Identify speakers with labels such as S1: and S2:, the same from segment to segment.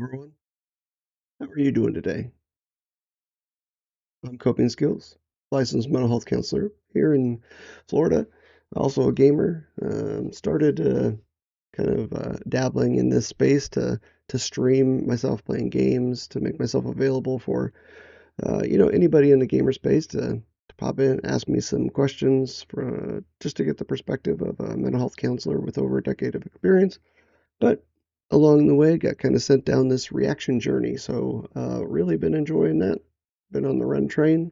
S1: Everyone. How are you doing today? I'm Coping Skills, licensed mental health counselor here in Florida. Also a gamer. Started dabbling in this space to stream myself playing games to make myself available for anybody in the gamer space to pop in, ask me some questions for just to get the perspective of a mental health counselor with over a decade of experience. But along the way, got kind of sent down this reaction journey. So, really been enjoying that. Been on the REN train.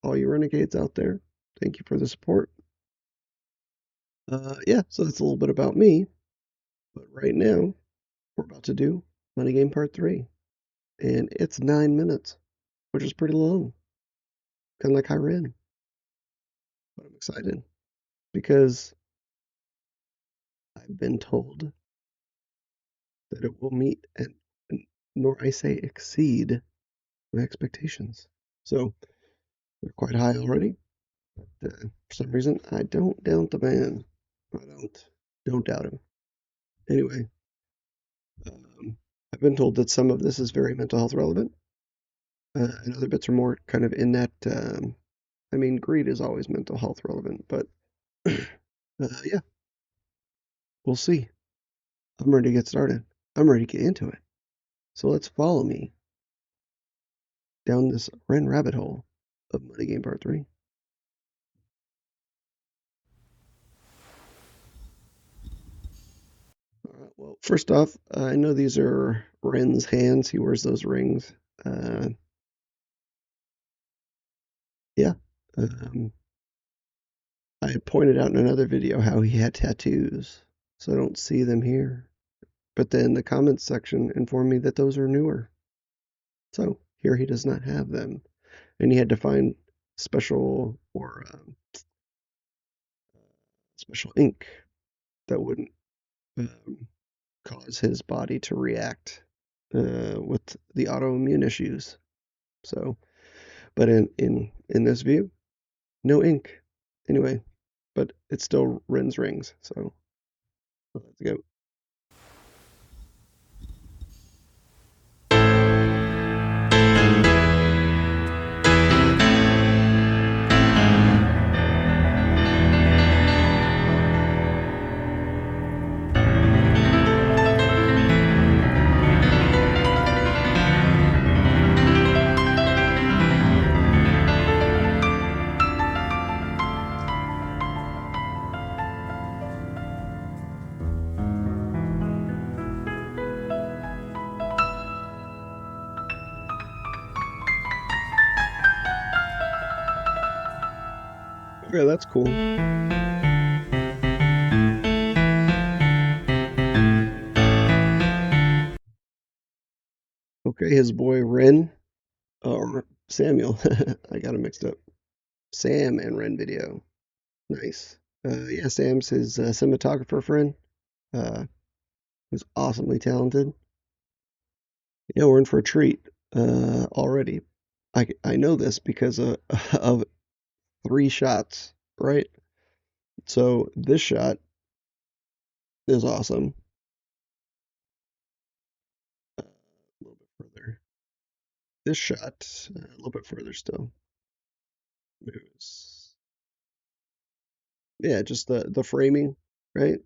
S1: All you renegades out there, thank you for the support. Yeah, so that's a little bit about me. But right now, we're about to do Money Game Part 3. And it's 9 minutes, which is pretty long. Kind of like REN. But I'm excited because I've been told that it will meet and nor I say exceed my expectations. So they're quite high already. For some reason, I don't doubt the man. I don't doubt him. Anyway, I've been told that some of this is very mental health relevant, and other bits are more kind of in that. I mean, greed is always mental health relevant, but yeah, we'll see. I'm ready to get started. I'm ready to get into it. So let's follow me down this REN rabbit hole of Money Game Part 3. Well, first off, I know these are Ren's hands. He wears those rings. Yeah. Um, I had pointed out in another video how he had tattoos, so I don't see them here. But then the comments section informed me that those are newer. So here he does not have them. And he had to find special or special ink that wouldn't um, cause his body to react with the autoimmune issues. So, but in this view, no ink. Anyway, but it's still Ren's rings. So let's go. Okay, that's cool. Okay, his boy Ren, or Samuel. I got him mixed up. Sam and Ren video. Nice. Yeah, Sam's his cinematographer friend, who's awesomely talented. Yeah, we're in for a treat already. I know this because of three shots, right? So this shot is awesome. A little bit further. This shot, a little bit further still. Moves. Yeah, just the framing, right,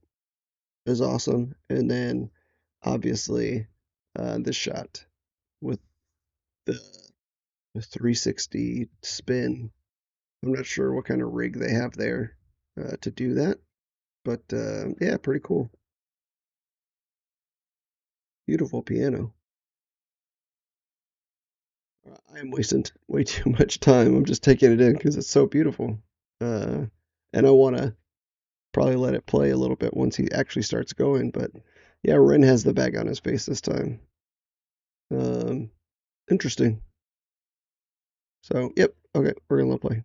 S1: is awesome. And then obviously this shot with the, the 360 spin. I'm not sure what kind of rig they have there to do that, but yeah, pretty cool. Beautiful piano. I am wasting way too much time. I'm just taking it in because it's so beautiful. Uh, and I want to probably let it play a little bit once he actually starts going. But yeah, Ren has the bag on his face this time. Um, Interesting. So, yep. Okay, we're gonna let play.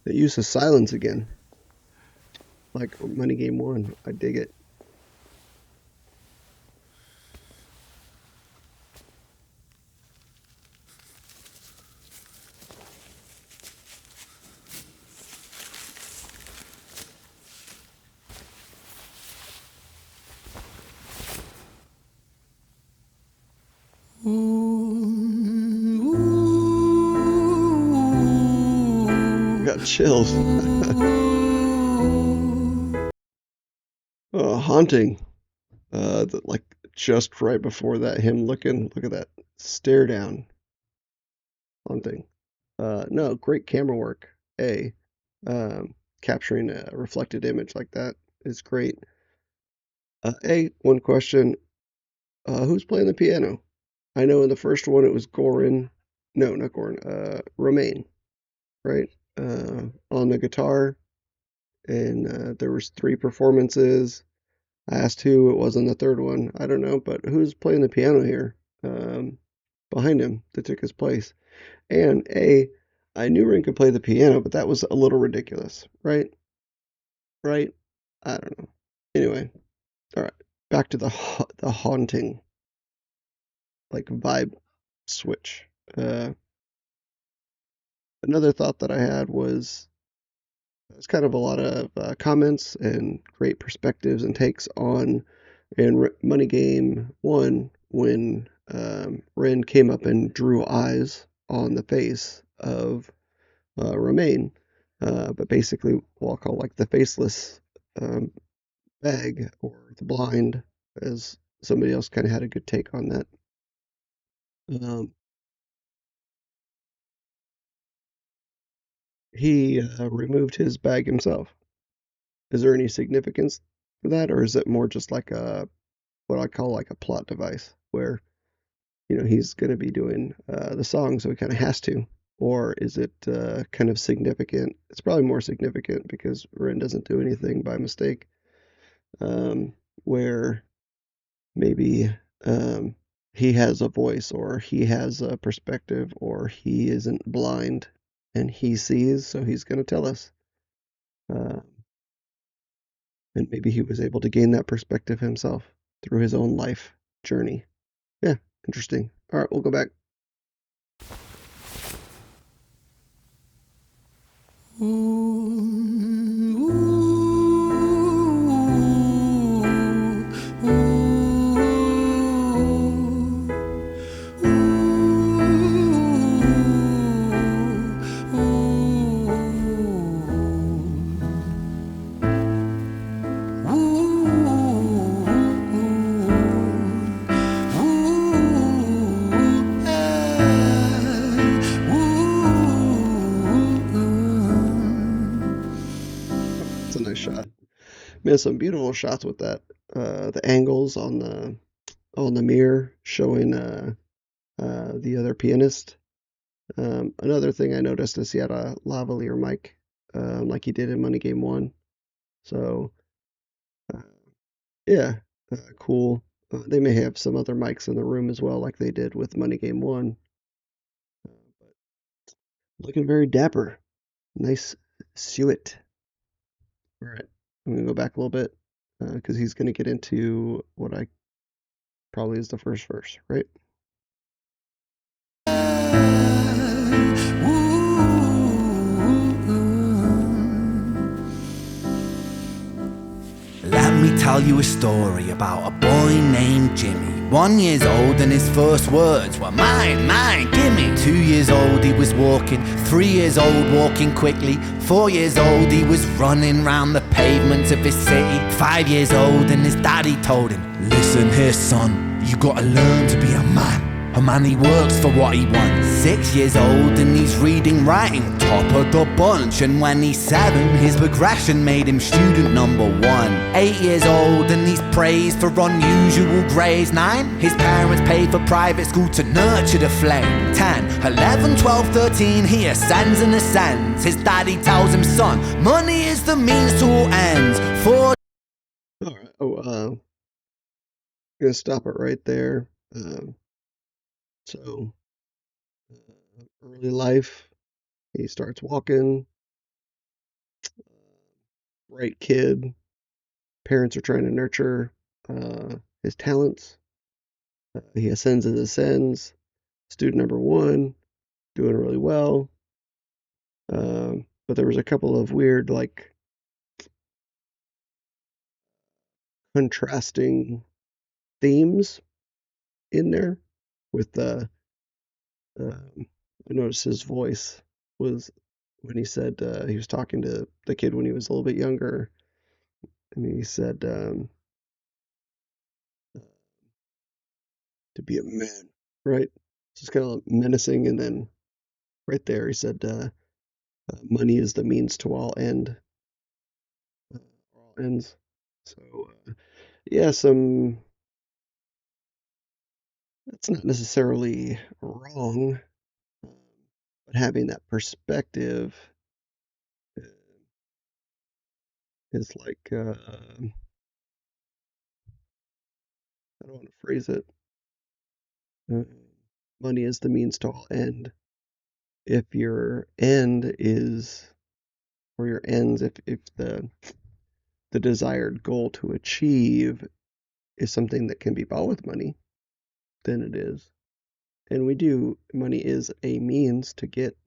S1: The use of silence again, like Money Game 1. I dig it. Got chills. Haunting. Like just right before that, him looking, look at that stare down. Haunting. No, great camera work. Capturing a reflected image like that is great. One question. Who's playing the piano? I know in the first one it was Goran. No, not Goran. Romain, right? On the guitar, and there was three performances. I asked who it was on the third one. I don't know, but who's playing the piano here? Um, Behind him that took his place. And I knew Ren could play the piano, but that was a little ridiculous, right? Right? I don't know. Anyway, all right. Back to the haunting like vibe switch. Uh, Another thought that I had was it's kind of a lot of comments and great perspectives and takes on in Money Game 1 when Ren came up and drew eyes on the face of Romaine, but basically what I'll call like the faceless um, bag or the blind, as somebody else kind of had a good take on that. Um, he removed his bag himself. Is there any significance for that, or is it more just like a what I call like a plot device where he's going to be doing the song, so he kind of has to, or is it kind of significant? It's probably more significant because Ren doesn't do anything by mistake. Um, where maybe um, he has a voice, or he has a perspective, or he isn't blind and he sees, so he's going to tell us. Uh, and maybe he was able to gain that perspective himself through his own life journey. Yeah, interesting. All right, we'll go back. It's a nice shot. Man, some beautiful shots with that. The angles on the mirror showing the other pianist. Another thing I noticed is he had a lavalier mic, like he did in Money Game 1. So, uh, yeah, cool. They may have some other mics in the room as well, like they did with Money Game 1. But looking very dapper. Nice suet. All right, I'm going to go back a little bit because he's going to get into what I probably is the first verse, right?
S2: Let me tell you a story about a boy named Jimmy. 1 year old and his first words were mine, mine, gimme. 2 years old he was walking, 3 years old walking quickly. 4 years old he was running round the pavements of his city. 5 years old and his daddy told him, listen here son, you gotta learn to be a man. A man he works for what he wants. 6 years old and he's reading, writing, top of the bunch. And when he's 7, his progression made him student number 1. 8 years old and he's praised for unusual grades. 9, his parents paid for private school to nurture the flame. 10, 11, 12, 13, he ascends and ascends. His daddy tells him, son, money is the means to all ends.
S1: All right. Gonna stop it right there. So, early life, he starts walking. bright kid. Parents are trying to nurture his talents. He ascends and ascends. Student number one, doing really well. But there was a couple of weird, like, contrasting themes in there with the. I noticed his voice was when he said he was talking to the kid when he was a little bit younger, and he said to be a man, right? Just kind of menacing, and then right there he said, "Money is the means to all ends." So yeah, some that's not necessarily wrong, um, but having that perspective uh, is like I don't want to phrase it. Uh, Money is the means to all end. If your end is or your ends, if the desired goal to achieve is something that can be bought with money, then it is. And we do, money is a means to get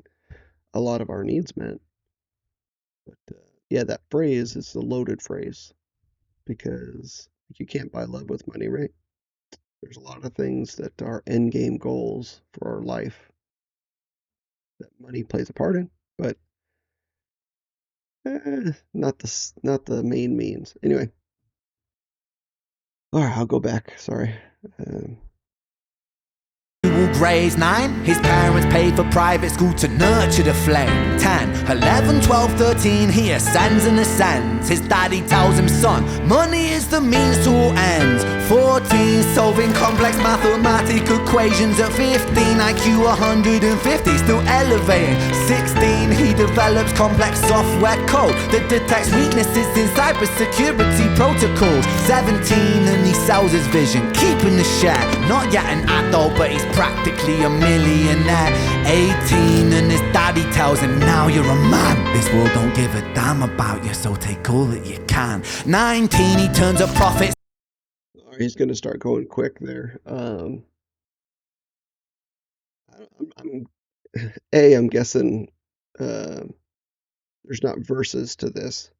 S1: a lot of our needs met. But yeah, that phrase is a loaded phrase because you can't buy love with money, right? There's a lot of things that are end game goals for our life that money plays a part in, but not the main means. Anyway, all right, I'll go back. Sorry. Um,
S2: Grades 9, his parents paid for private school to nurture the flame. 10, 11, 12, 13, he ascends and ascends. His daddy tells him, son, money is the means to all ends. 14, solving complex mathematical equations. At 15, IQ 150, still elevating. 16, he develops complex software code that detects weaknesses in cybersecurity protocols. 17, and he sells his vision, keeping the share. Not yet an adult, but he's practically a millionaire. 18, and his daddy tells him, now you're a man. This world don't give a damn about you, so take all that you can. 19, he turns a profit.
S1: he's going to start going quick there. I'm guessing uh, there's not verses to this,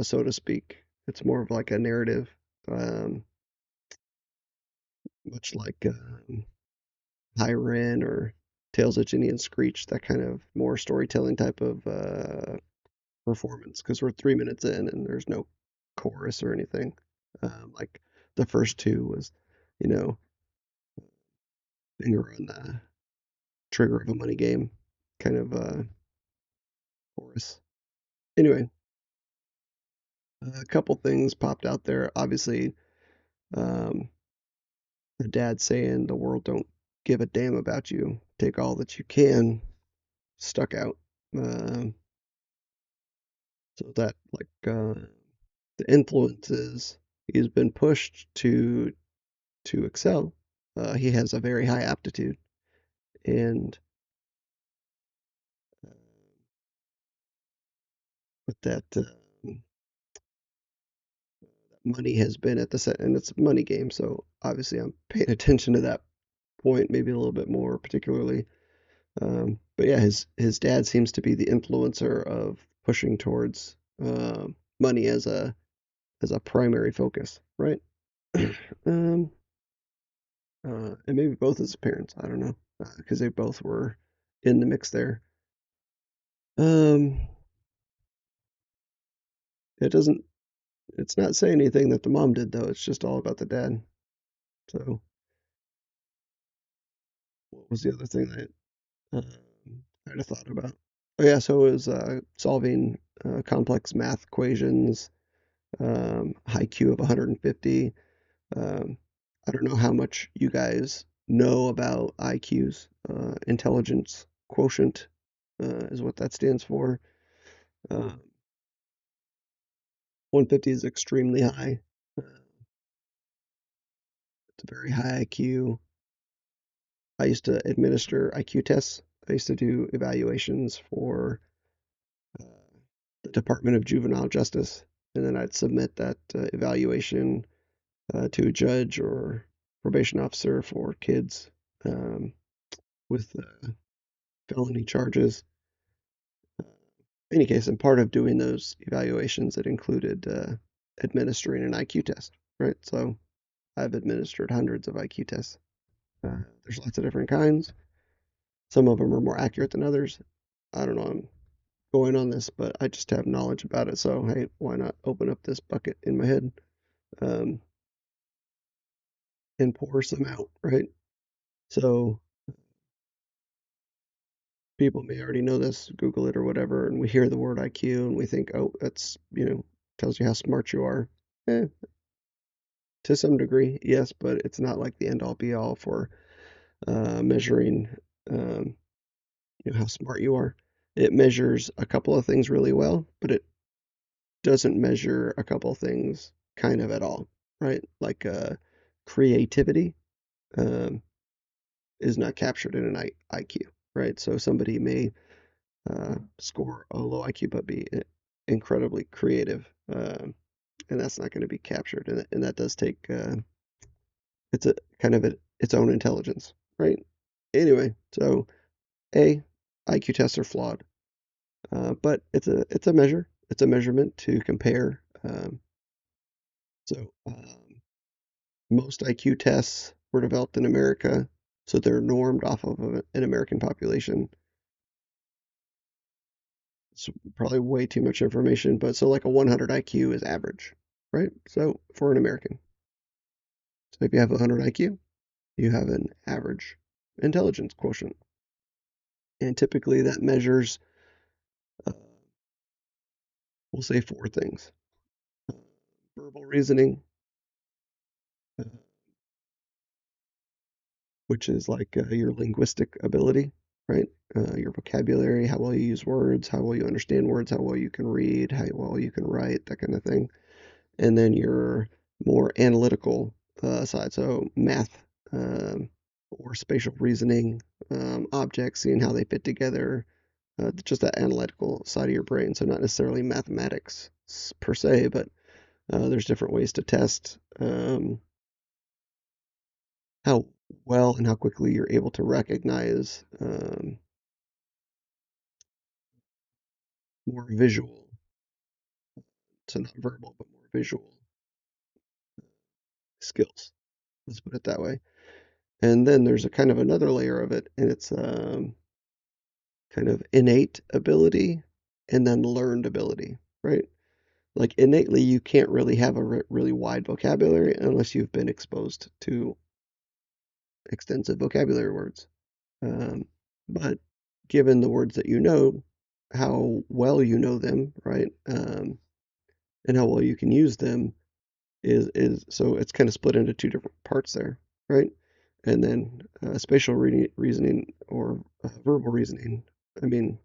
S1: so to speak. It's more of like a narrative, um, much like High REN or Tales of Ginny and Screech, that kind of more storytelling type of performance. Because we're 3 minutes in and there's no chorus or anything. Like the first two was, you know, finger on the trigger of a money game kind of chorus. Anyway, a couple things popped out there. Obviously, um, the dad saying the world don't give a damn about you. Take all that you can. Stuck out. Um, so that like the influences he's been pushed to excel. He has a very high aptitude, and uh, with that money has been at the set, and it's a money game. So obviously, I'm paying attention to that point maybe a little bit more particularly. But yeah, his dad seems to be the influencer of pushing towards money as a primary focus, right? um, and maybe both his parents. I don't know because they both were in the mix there. Um, it doesn't. It's not saying anything that the mom did though. It's just all about the dad. So what was the other thing that I'd have thought about? Oh yeah, so it was solving complex math equations, high Q of 150. Um, I don't know how much you guys know about IQs. Intelligence quotient is what that stands for. 150 is extremely high. It's a very high IQ. I used to administer IQ tests. I used to do evaluations for uh, the Department of Juvenile Justice. and then I'd submit that evaluation to a judge or probation officer for kids with felony charges. In any case, and part of doing those evaluations, it included administering an IQ test, right? So I've administered hundreds of IQ tests. There's lots of different kinds. Some of them are more accurate than others. I don't know. I'm going on this, but I just have knowledge about it. So hey, why not open up this bucket in my head um, and pour some out, right? So people may already know this, Google it or whatever, and we hear the word IQ and we think, oh, that's, tells you how smart you are. Eh, to some degree, yes, but it's not like the end all be all for measuring, um, how smart you are. It measures a couple of things really well, but it doesn't measure a couple of things kind of at all, right? Like creativity um, is not captured in an IQ, right? So somebody may score a low IQ but be incredibly creative, and that's not going to be captured, and that does take it's a kind of its own intelligence, right? Anyway, so A, IQ tests are flawed, but it's a measure, it's a measurement to compare. So most IQ tests were developed in America, so they're normed off of an American population. It's probably way too much information, but so like a 100 IQ is average, right? So for an American, so if you have a 100 IQ, you have an average intelligence quotient, and typically that measures, uh, we'll say four things: uh, verbal reasoning, uh, which is like your linguistic ability, right? Your vocabulary, how well you use words, how well you understand words, how well you can read, how well you can write, that kind of thing. And then your more analytical side, so math or spatial reasoning, objects, seeing how they fit together, just that analytical side of your brain. So not necessarily mathematics per se, but there's different ways to test how well and how quickly you're able to recognize more visual, so not verbal, but more visual skills. Let's put it that way. And then there's a kind of another layer of it, and it's kind of innate ability and then learned ability, right? Like innately, you can't really have a really wide vocabulary unless you've been exposed to extensive vocabulary words. Um, but given the words that you know, how well you know them, right? And how well you can use them is so it's kind of split into two different parts there, right? And then spatial reasoning or verbal reasoning. I mean,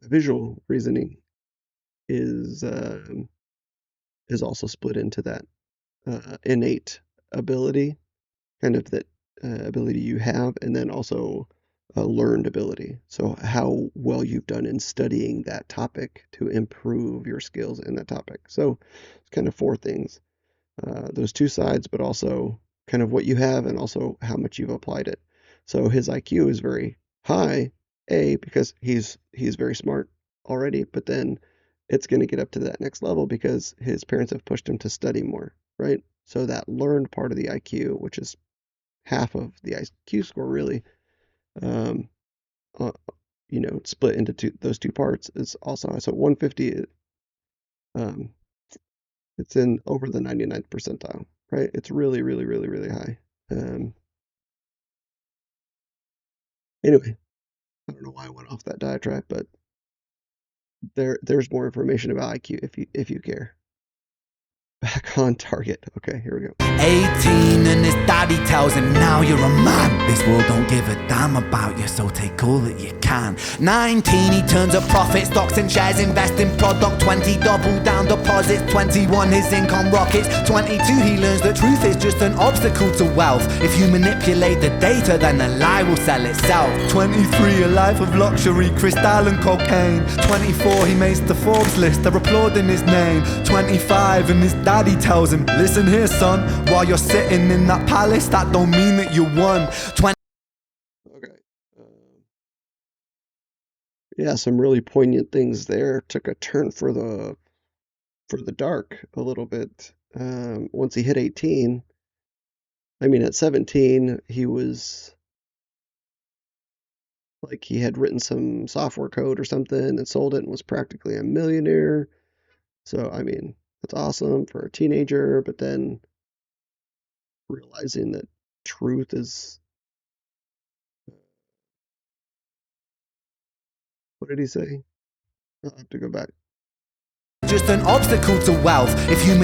S1: visual reasoning is is also split into that innate ability, kind of that ability you have, and then also learned ability. So how well you've done in studying that topic to improve your skills in that topic. So it's kind of four things: those two sides, but also kind of what you have and also how much you've applied it. So his IQ is very high, A, because he's very smart already, but then it's going to get up to that next level because his parents have pushed him to study more, right? So that learned part of the IQ, which is half of the IQ score really, um, uh, split into those two parts is also high. So 150, um, it's in over the 99th percentile, right? It's really, really, really, really high. Um, anyway, I don't know why I went off that diatribe, but there's more information about IQ if you care. Back on target. Okay, here we go.
S2: 18 and his daddy tells 2000, now you're a man. This world don't give a damn about you, so take all that you can. 19, he turns a profit, stocks and shares, invest in product. 20, double down deposits. 21, his income rockets. 22, he learns that truth is just an obstacle to wealth. If you manipulate the data, then the lie will sell itself. 23, a life of luxury, crystal and cocaine. 24, he makes the Forbes list, they're applauding his name. 25, and his daddy tells him, listen here son, while you're sitting in that palace, that don't mean that you won.
S1: Okay. Yeah, some really poignant things there. Took a turn for the dark a little bit. Once he hit 18, I mean at 17, he was like he had written some software code or something and sold it and was practically a millionaire. So, I mean, that's awesome for a teenager, but then realizing that truth is, what did he say? I'll have to go back.
S2: Just an obstacle to wealth. If you
S1: I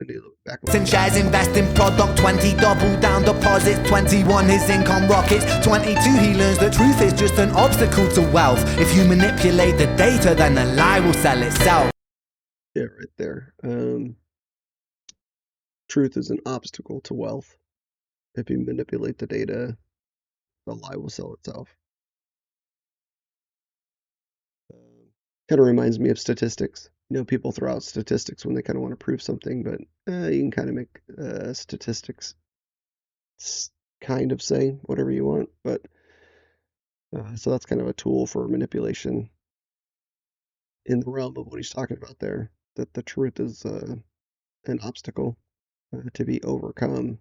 S1: need to look back.
S2: and shares, invest in product. 20, double down deposits. 21, his income rockets. 22, he learns that truth is just an obstacle to wealth. If you manipulate the data, then the lie will sell itself.
S1: Yeah, right there. Truth is an obstacle to wealth. If you manipulate the data, the lie will sell itself. Kind of reminds me of statistics. You know, people throw out statistics when they kind of want to prove something, but you can kind of make statistics kind of say whatever you want. But so that's kind of a tool for manipulation in the realm of what he's talking about there, that the truth is an obstacle to be overcome.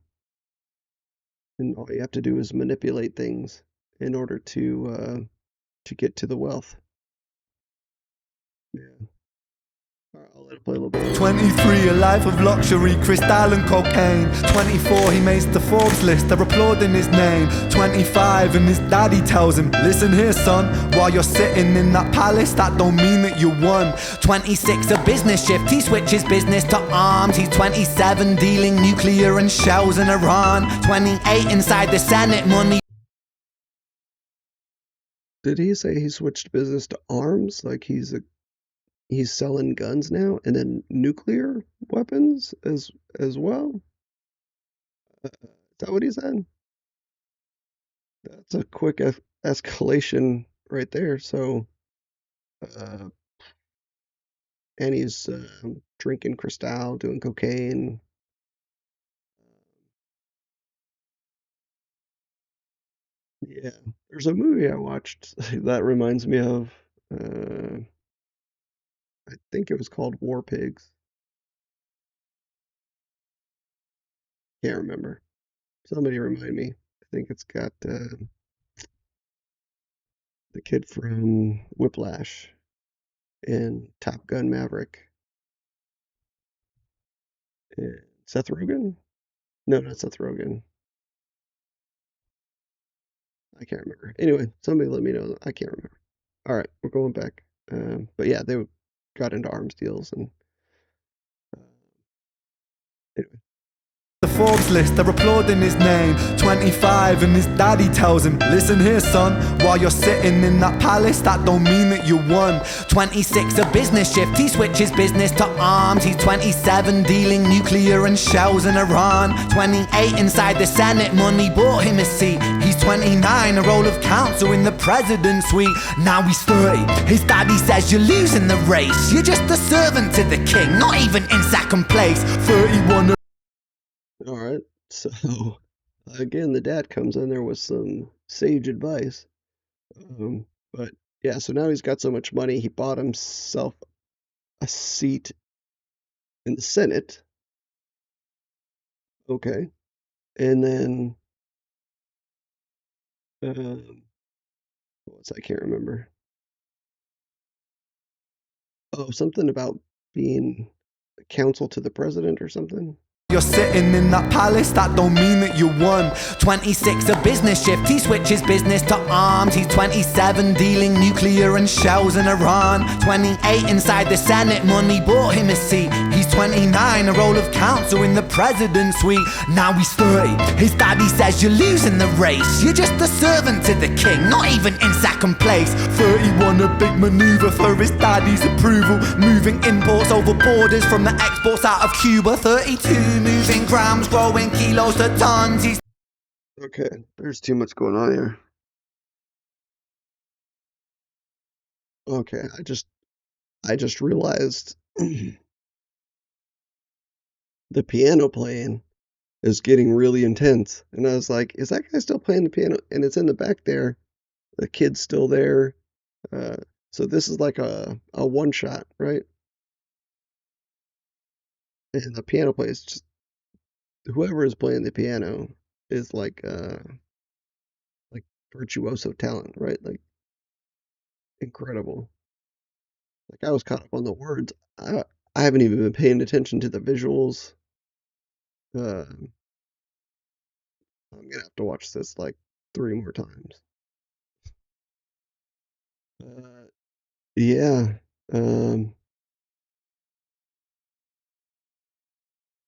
S1: And all you have to do is manipulate things in order to get to the wealth. Yeah. All right, I'll let it play a little bit.
S2: 23, a life of luxury, crystal and cocaine. 24, he makes the Forbes list, they're applauding his name. 25, and his daddy tells him, listen here son, while you're sitting in that palace, that don't mean that you won. 26, a business shift, he switches business to arms. He's 27, dealing nuclear and shells in Iran. 28, inside the Senate, money.
S1: Did he say he switched business to arms? Like he's selling guns now, and then nuclear weapons as well? Is that what he said? That's a quick escalation right there. So, uh, and he's drinking Cristal, doing cocaine. Yeah, there's a movie I watched that reminds me of. I think it was called War Pigs. Can't remember. Somebody remind me. I think it's got the kid from Whiplash and Top Gun Maverick and Seth Rogen. No, not Seth Rogen. I can't remember. Anyway, somebody let me know. I can't remember. All right, we're going back. But yeah, they got into arms deals and anyway.
S2: The Forbes list, they're applauding his name. 25, and his daddy tells him, listen here son, while you're sitting in that palace, that don't mean that you won. 26, a business shift, he switches business to arms. He's 27, dealing nuclear and shells in Iran. 28, inside the Senate, money bought him a seat. He's 29, a role of counsel in the president's suite. Now he's 30, his daddy says you're losing the race. You're just a servant to the king, not even in second place. 31.
S1: All right, so again, the dad comes in there with some sage advice. But yeah, so now he's got so much money, he bought himself a seat in the Senate. Okay, and then I can't remember. Oh, something about being counsel to the president or something.
S2: You're sitting in that palace, that don't mean that you won. 26, a business shift, he switches business to arms. He's 27, dealing nuclear and shells in Iran. 28, inside the Senate, money bought him a seat. He's He's 29, a role of counsel in the president's suite. Now he's 30, his daddy says you're losing the race. You're just a servant to the king, not even in second place. 31, a big maneuver for his daddy's approval. Moving imports over borders from the exports out of Cuba. 32, moving grams, growing kilos to tons. He's
S1: Okay, there's too much going on here. Okay, I just realized the piano playing is getting really intense. And I was like, is that guy still playing the piano? And it's in the back there. The kid's still there. Uh, so this is like a one shot, right? And the piano plays just whoever is playing the piano is like virtuoso talent, right? Like incredible. Like I was caught up on the words. I haven't even been paying attention to the visuals. Uh, I'm gonna have to watch this like 3 more times. Uh, yeah. Um,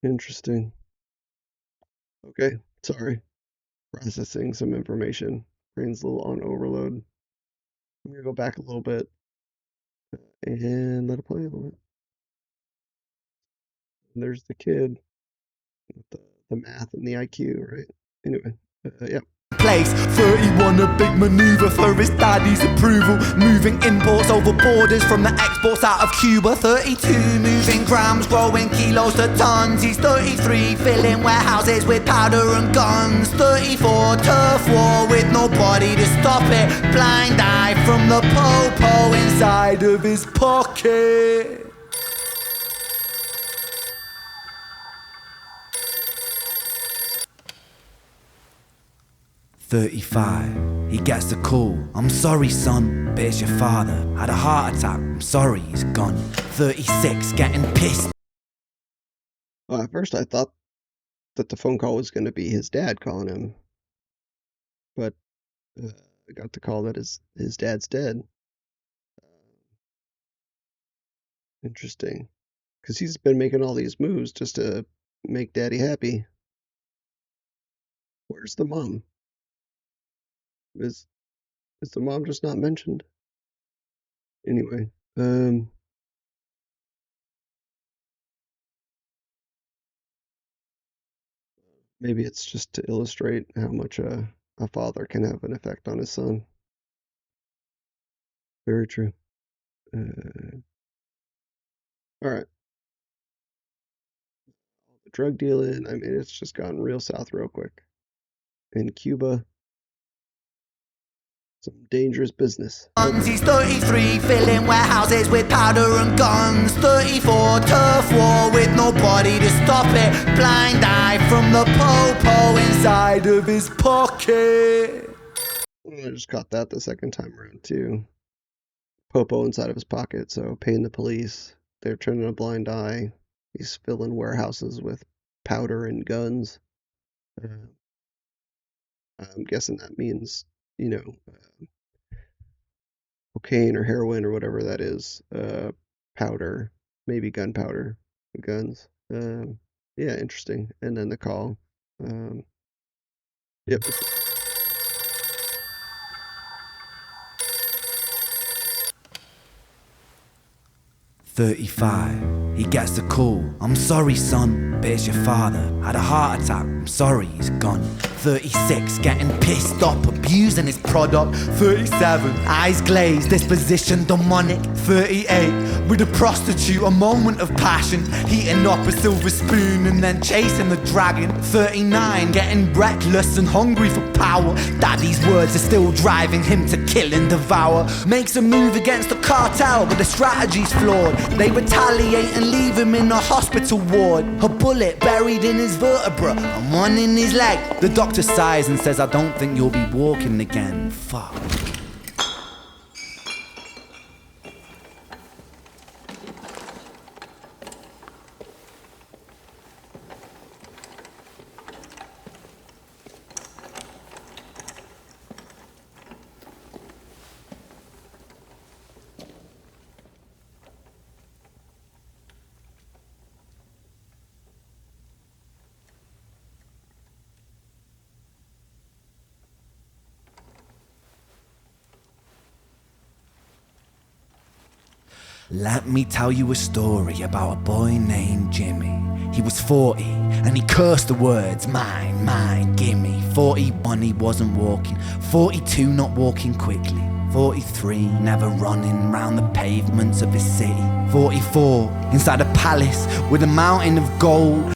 S1: Interesting. Okay, sorry. Processing some information. Brain's a little on overload. I'm gonna go back a little bit and let it play a little bit. And there's the kid with the math and the IQ, right? Anyway, yeah.
S2: place. 31, a big maneuver for his daddy's approval. Moving imports over borders from the exports out of Cuba. 32, moving grams, growing kilos to tons. He's 33, filling warehouses with powder and guns. 34, turf war with nobody to stop it. Blind eye from the po-po inside of his pocket. 35, he gets the call. I'm sorry, son, but it's your father. Had a heart attack, I'm sorry, he's gone. 36, getting pissed.
S1: Well, at first I thought that the phone call was going to be his dad calling him, but I got the call that his dad's dead. Interesting, because he's been making all these moves just to make daddy happy. Where's the mom? Is is the mom just not mentioned? Anyway, maybe it's just to illustrate how much a father can have an effect on his son. Very true. All right. The drug dealing, I mean, it's just gone real south real quick. In Cuba, some dangerous business. Okay.
S2: He's 33, filling warehouses with powder and guns. 34, turf war with nobody to stop it. Blind eye from the po-po inside of his pocket.
S1: I just caught that the second time around too. Popo inside of his pocket, so paying the police. They're turning a blind eye. He's filling warehouses with powder and guns. Uh, I'm guessing that means, you know, cocaine or heroin or whatever that is. Powder, maybe gunpowder, guns. Yeah, interesting. And then the call. Um, yep.
S2: 35, he gets the call. I'm sorry, son, but it's your father. Had a heart attack, I'm sorry, he's gone. 36, getting pissed up, abusing his product. 37, eyes glazed, disposition demonic. 38, with a prostitute, a moment of passion. Heating up a silver spoon and then chasing the dragon. 39, getting reckless and hungry for power. Daddy's words are still driving him to kill and devour. Makes a move against the cartel, but the strategy's flawed. They retaliate and leave him in a hospital ward. A bullet buried in his vertebra and one in his leg. The doctor sighs and says, I don't think you'll be walking again. Fuck. Let me tell you a story about a boy named Jimmy. He was 40 and he cursed the words mine, mine, gimme. 41 he wasn't walking, 42 not walking quickly, 43 never running round the pavements of his city, 44 inside a palace with a mountain of gold.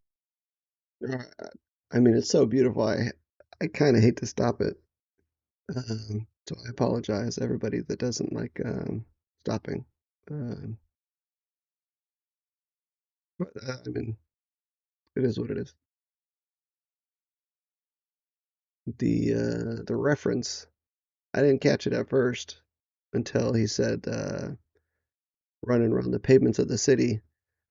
S1: I mean, it's so beautiful. I kind of hate to stop it. So I apologize, everybody that doesn't like stopping. Um, but I mean, it is what it is. The reference, I didn't catch it at first until he said running around the pavements of the city.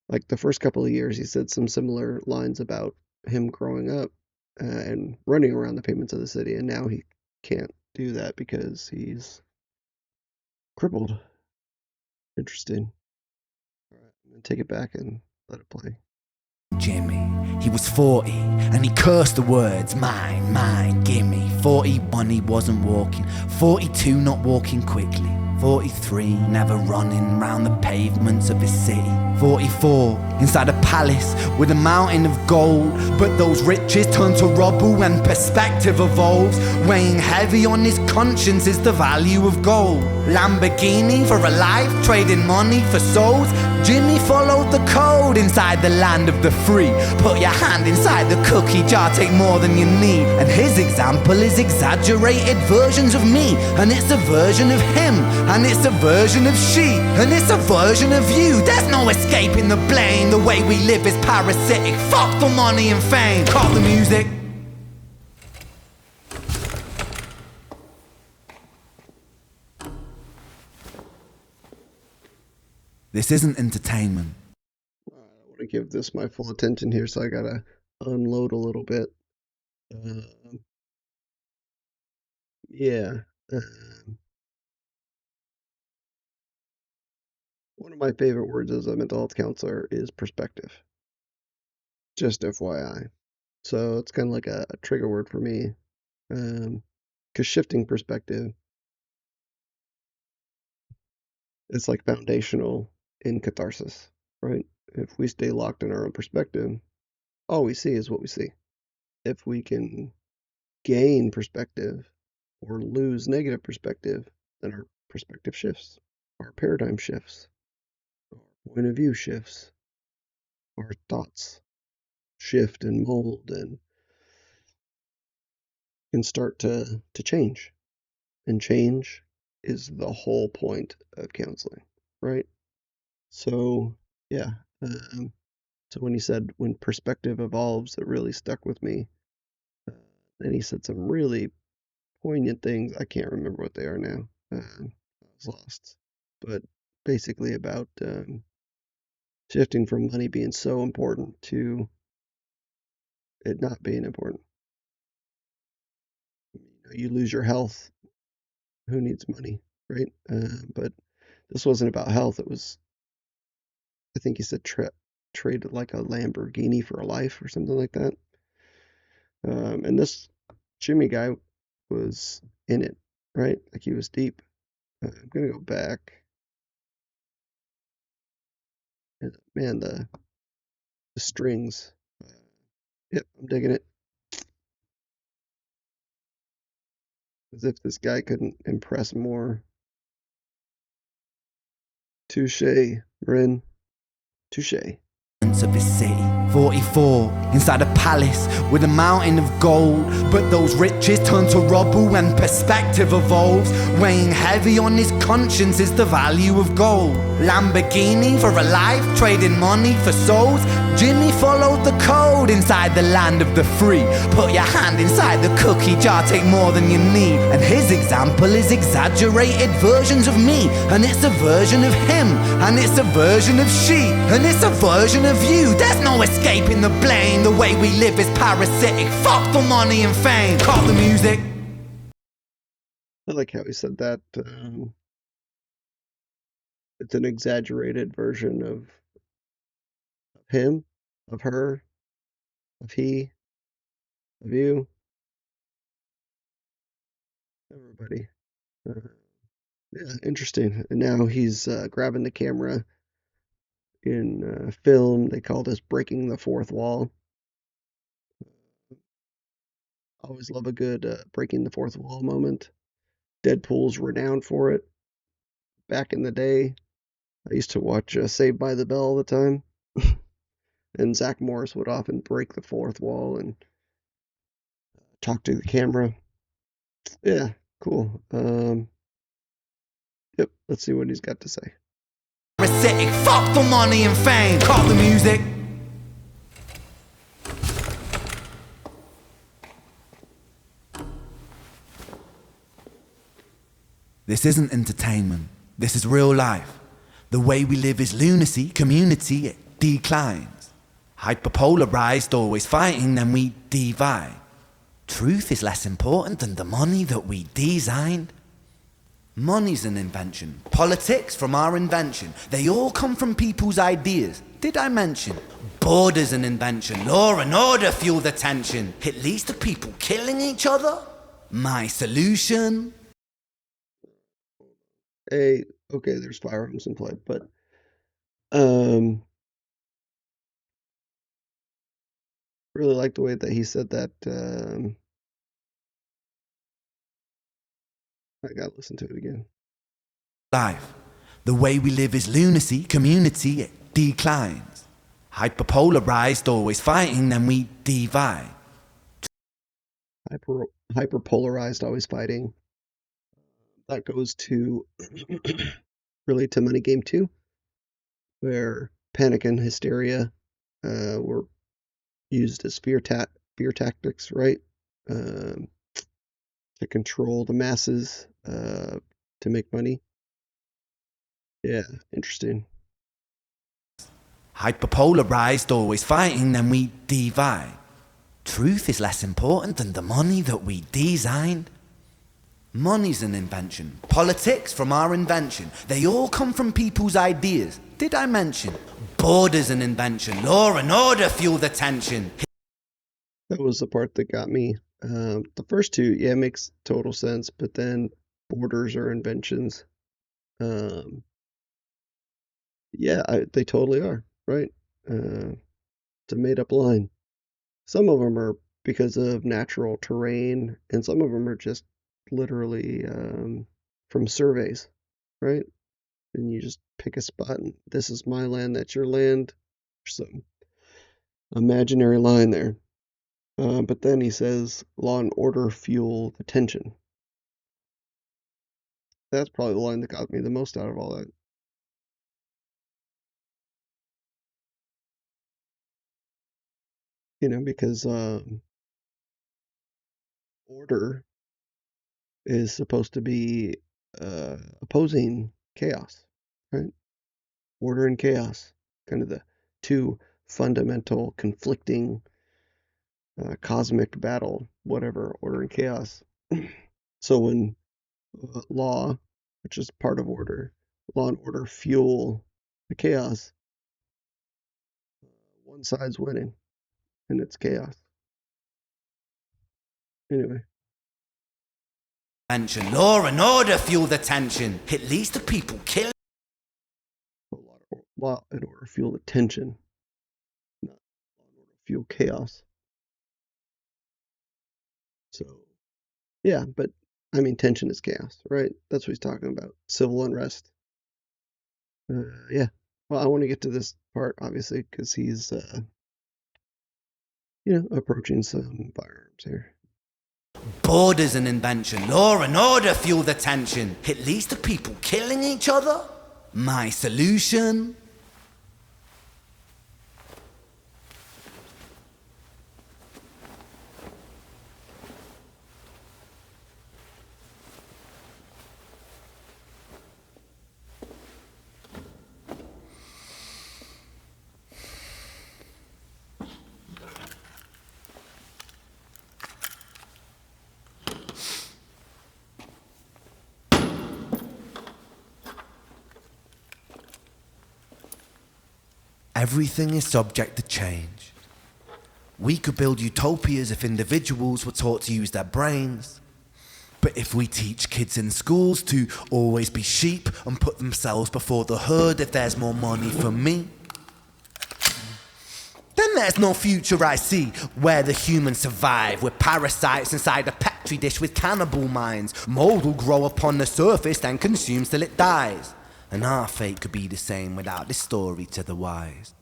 S1: Like the first couple of years, he said some similar lines about him growing up and running around the pavements of the city, and now he can't do that because he's crippled. Interesting. All right, I'm gonna take it back and let it play.
S2: Jimmy. He was 40 and he cursed the words mine, mine, gimme. 41 he wasn't walking, 42 not walking quickly, 43 never running round the pavements of his city, 44 inside a palace with a mountain of gold. But those riches turn to rubble when perspective evolves. Weighing heavy on his conscience is the value of gold. Lamborghini for a life, trading money for souls. Jimmy followed the code inside the land of the free. Put your hand inside the cookie jar, take more than you need. And his example is exaggerated versions of me. And it's a version of him, and it's a version of she, and it's a version of you. There's no escaping the blame. The way we live is parasitic. Fuck the money and fame. Call the music. This isn't entertainment.
S1: I want to give this my full attention here, so I gotta unload a little bit. Um, yeah. Um, One of my favorite words as a mental health counselor is perspective. Just FYI. So it's kind of like a trigger word for me. Because shifting perspective is like foundational in catharsis, right? If we stay locked in our own perspective, all we see is what we see. If we can gain perspective or lose negative perspective, then our perspective shifts, our paradigm shifts, our point of view shifts, our thoughts shift and mold and can start to change. And change is the whole point of counseling, right? So, yeah. Um, so when he said when perspective evolves, it really stuck with me. Uh, and he said some really poignant things. I can't remember what they are now. I was lost. But basically about shifting from money being so important to it not being important. You lose your health. Who needs money, right? But this wasn't about health. It was, I think he said, trade like a Lamborghini for a life or something like that. And this Jimmy guy was in it, right? Like he was deep. I'm gonna go back. And, man, the strings. Uh, yep, I'm digging it. As if this guy couldn't impress more. Touche, Ren. Touche.
S2: Of his city, 44 inside a palace with a mountain of gold. But those riches turn to rubble when perspective evolves. Weighing heavy on his conscience is the value of gold. Lamborghini for a life, trading money for souls. Jimmy followed the code inside the land of the free. Put your hand inside the cookie jar, take more than you need. And his example is exaggerated versions of me. And it's a version of him, and it's a version of she, and it's a version of you. There's no escaping the blame. The way we live is parasitic. Fuck the money and fame. Call the music.
S1: I like how he said that. It's an exaggerated version of him, of her, of he, of you, everybody. Uh, yeah, interesting. And now he's grabbing the camera in film, they call this breaking the fourth wall. I always love a good breaking the fourth wall moment. Deadpool's renowned for it. Back in the day, I used to watch Saved by the Bell all the time, and Zach Morris would often break the fourth wall and talk to the camera. Yeah, cool. Yep, let's see what he's got to say.
S2: Parasitic, fuck for money and fame. Call the music. This isn't entertainment. This is real life. The way we live is lunacy, community, it declines. Hyperpolarized, always fighting, then we divide. Truth is less important than the money that we designed. Money's an invention. Politics from our invention. They all come from people's ideas. Did I mention? Border's an invention. Law and order fuel the tension. It leads to people killing each other. My solution?
S1: Okay, there's firearms in play, but really like the way that he said that. I gotta listen to it again.
S2: Life. The way we live is lunacy, community, it declines. Hyperpolarized, always fighting, then we divide.
S1: Hyperpolarized, always fighting. That goes to really to Money Game 2, where panic and hysteria were used as fear tactics, right? To control the masses, to make money. Yeah, interesting.
S2: Hyperpolarized, always fighting, then we divide. Truth is less important than the money that we designed. Money's an invention. Politics from our invention. They all come from people's ideas. Did I mention? Border's an invention. Law and order fuel the tension.
S1: That was the part that got me. The first two, yeah, makes total sense, but then borders are inventions. Yeah, they totally are, right? It's a made-up line. Some of them are because of natural terrain, and some of them are just literally from surveys, right? And you just pick a spot, and this is my land, that's your land. There's some imaginary line there. But then he says, law and order fuel the tension. That's probably the line that got me the most out of all that. You know, because order is supposed to be opposing chaos, right? Order and chaos, kind of the two fundamental conflicting cosmic battle, whatever, order and chaos. So when law, which is part of order, law and order fuel the chaos, one side's winning, and it's chaos. Anyway.
S2: Tension. Law and order fuel the tension. It leads to people killing.
S1: Law and order fuel the tension, not law and order fuel chaos. So, yeah, but I mean, tension is chaos, right? That's what he's talking about. Civil unrest. Yeah. Well, I want to get to this part, obviously, because he's, approaching some firearms here.
S2: Border's an invention. Law and order fuel the tension. It leads to people killing each other. My solution? Everything is subject to change. We could build utopias if individuals were taught to use their brains. But if we teach kids in schools to always be sheep and put themselves before the herd if there's more money for me, there's no future I see where the humans survive. We're parasites inside a petri dish with cannibal minds. Mold will grow upon the surface and consume till it dies. And our fate could be the same without this story to the wise.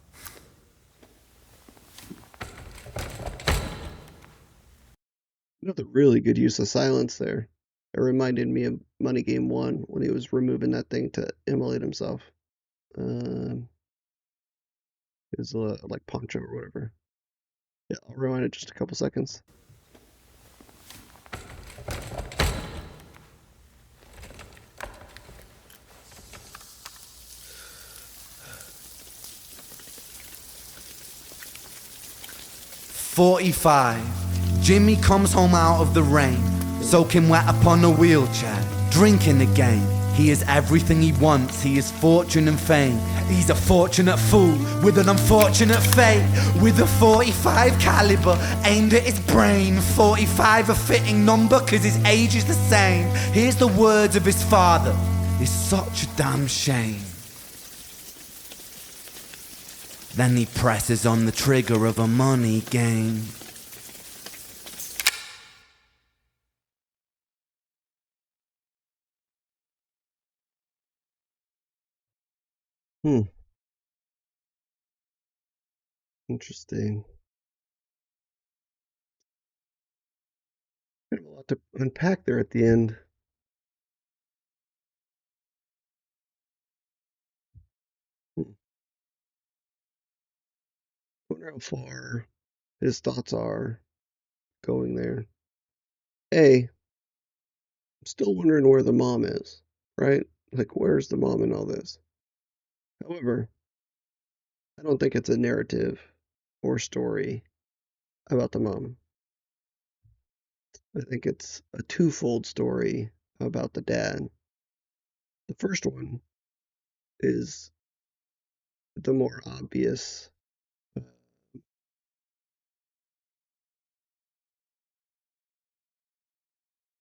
S1: Another really good use of silence there. It reminded me of Money Game 1 when he was removing that thing to immolate himself. Um, his like poncho or whatever. Yeah, I'll rewind it just a couple seconds.
S2: "45. Jimmy comes home out of the rain, soaking wet upon a wheelchair, drinking again. He is everything he wants, he is fortune and fame. He's a fortunate fool with an unfortunate fate. With a 45 caliber aimed at his brain. 45 a fitting number cause his age is the same. Here's the words of his father, it's such a damn shame. Then he presses on the trigger of a money game.
S1: Hmm, interesting. Kind of a lot to unpack there at the end. Hmm. Wonder how far his thoughts are going there. I'm still wondering where the mom is, right? Like, where's the mom in all this? However, I don't think it's a narrative or story about the mom. I think it's a twofold story about the dad. The first one is the more obvious, uh,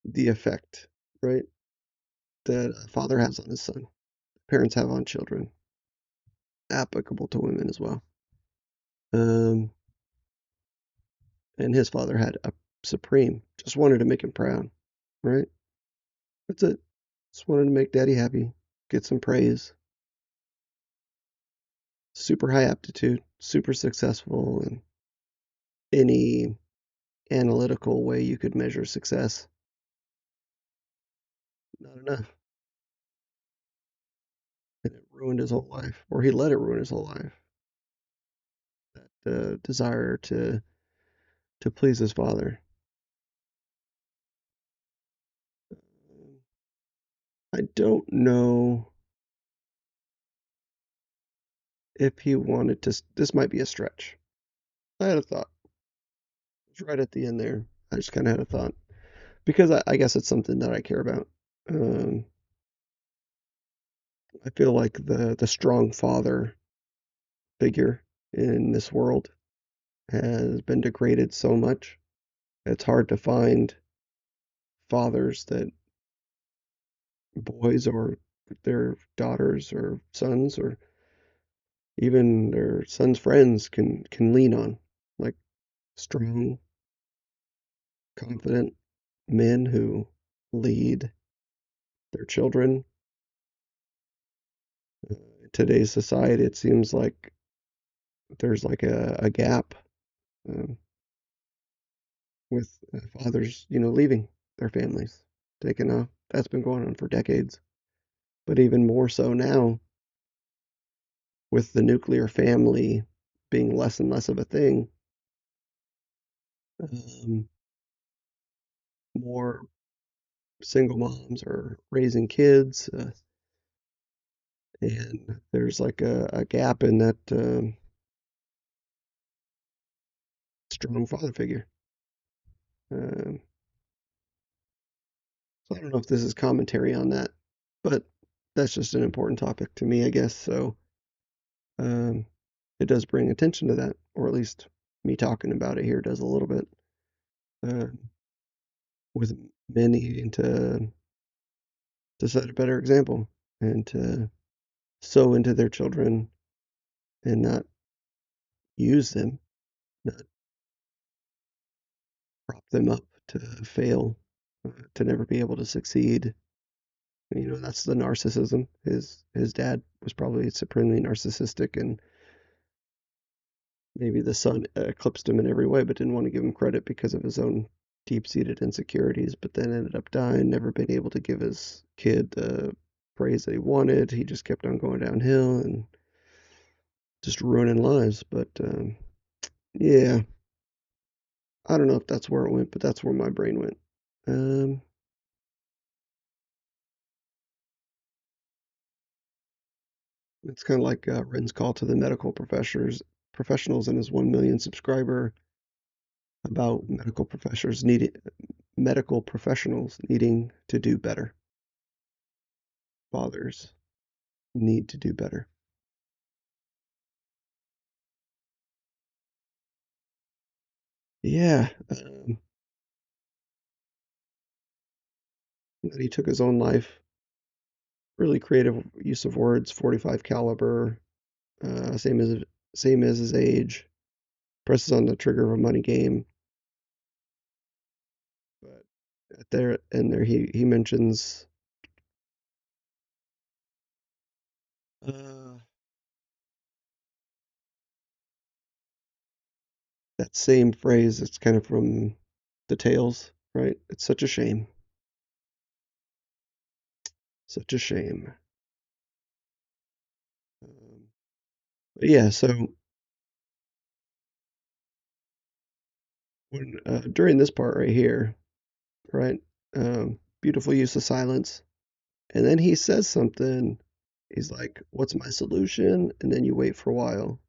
S1: the effect, right, that a father has on his son, parents have on children, applicable to women as well. Um, and his father had a supreme, just wanted to make him proud, right? That's it. Just wanted to make daddy happy, get some praise. Super high aptitude, super successful in any analytical way you could measure success. Not enough. And it ruined his whole life, or he let it ruin his whole life. That desire to please his father. I don't know if he wanted to. This might be a stretch. I had a thought. It was right at the end there. I just kind of had a thought because I guess it's something that I care about. Um, I feel like the strong father figure in this world has been degraded so much. It's hard to find fathers that boys or their daughters or sons or even their sons' friends can lean on, like strong, confident men who lead their children. In today's society, it seems like there's like a gap um, with fathers, leaving their families, taking off. That's been going on for decades, but even more so now with the nuclear family being less and less of a thing. Um, more single moms are raising kids, and there's like a gap in that strong father figure. Um, so I don't know if this is commentary on that, but that's just an important topic to me, I guess. So um, it does bring attention to that, or at least me talking about it here does a little bit, uh, with men needing to set a better example and to sow into their children and not use them. not prop them up to fail, to never be able to succeed. You know, that's the narcissism. His dad was probably supremely narcissistic, and maybe the son eclipsed him in every way, but didn't want to give him credit because of his own deep-seated insecurities. But then ended up dying, never been able to give his kid the praise that he wanted. He just kept on going downhill and just ruining lives. But yeah, I don't know if that's where it went, but that's where my brain went. Um, it's kind of like Ren's call to the medical professionals and his 1 million subscriber about medical professionals needing to do better. Fathers need to do better. Yeah, that he took his own life. Really creative use of words. 45 caliber, same as his age. Presses on the trigger of a money game. But there he mentions uh, that same phrase. It's kind of from the Tales, right? It's such a shame. Such a shame. Um, but yeah, so when during this part right here, right? Beautiful use of silence. And then he says something. He's like, "What's my solution?" And then you wait for a while.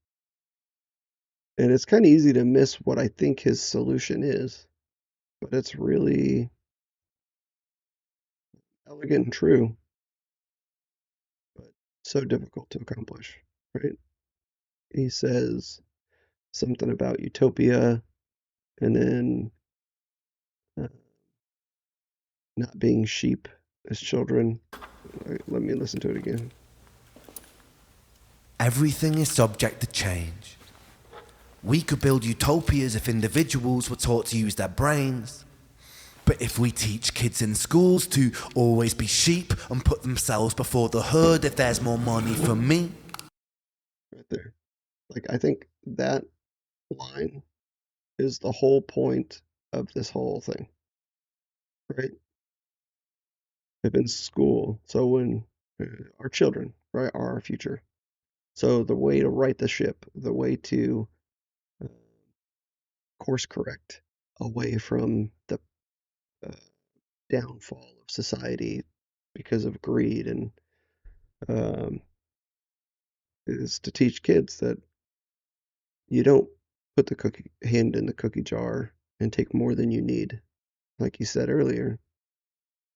S1: And it's kind of easy to miss what I think his solution is, but it's really elegant and true, but so difficult to accomplish, right? He says something about utopia and then uh, not being sheep as children. Let me listen to it again.
S2: Everything is subject to change. We could build utopias if individuals were taught to use their brains. But if we teach kids in schools to always be sheep and put themselves before the herd if there's more money for me.
S1: Right there. Like, I think that line is the whole point of this whole thing, right? If in school, so when our children, right, are our future. So the way to right the ship, the way to uh, course correct away from the uh, downfall of society because of greed and um, is to teach kids that you don't put the cookie hand in the cookie jar and take more than you need. Like you said earlier,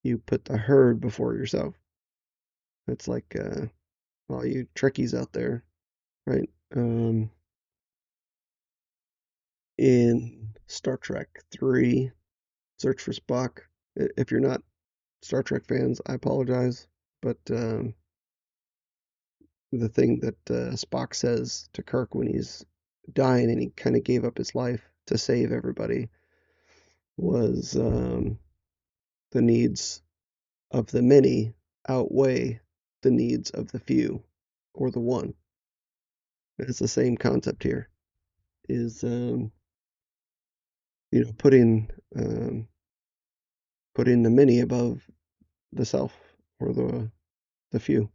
S1: you put the herd before yourself. It's like all you Trekkies out there, right? In Star Trek 3, Search for Spock. If you're not Star Trek fans, I apologize, but the thing that Spock says to Kirk when he's dying and he kind of gave up his life to save everybody was the needs of the many outweigh the needs of the few or the one. It's the same concept here. Is putting putting the many above the self or the few.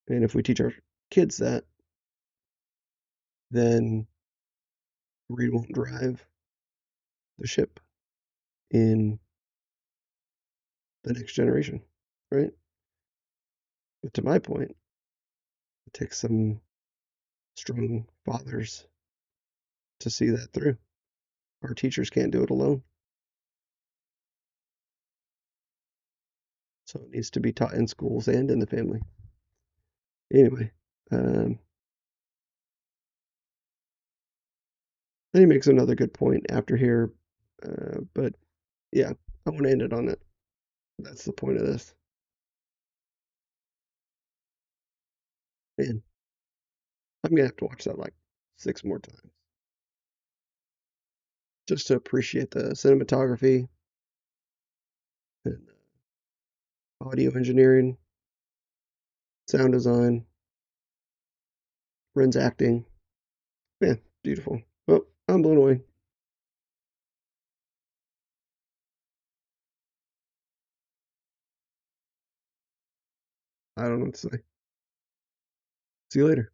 S1: And if we teach our kids that, then greed won't drive the ship in the next generation, right? But to my point, it takes some strong fathers to see that through. Our teachers can't do it alone. So it needs to be taught in schools and in the family. Anyway, um, then he makes another good point after here. But yeah, I want to end it on it. That's the point of this. Man, I'm gonna have to watch that like 6 more times just to appreciate the cinematography and audio engineering, sound design, Ren's acting. Yeah, beautiful. Well, I'm blown away. I don't know what to say. See you later.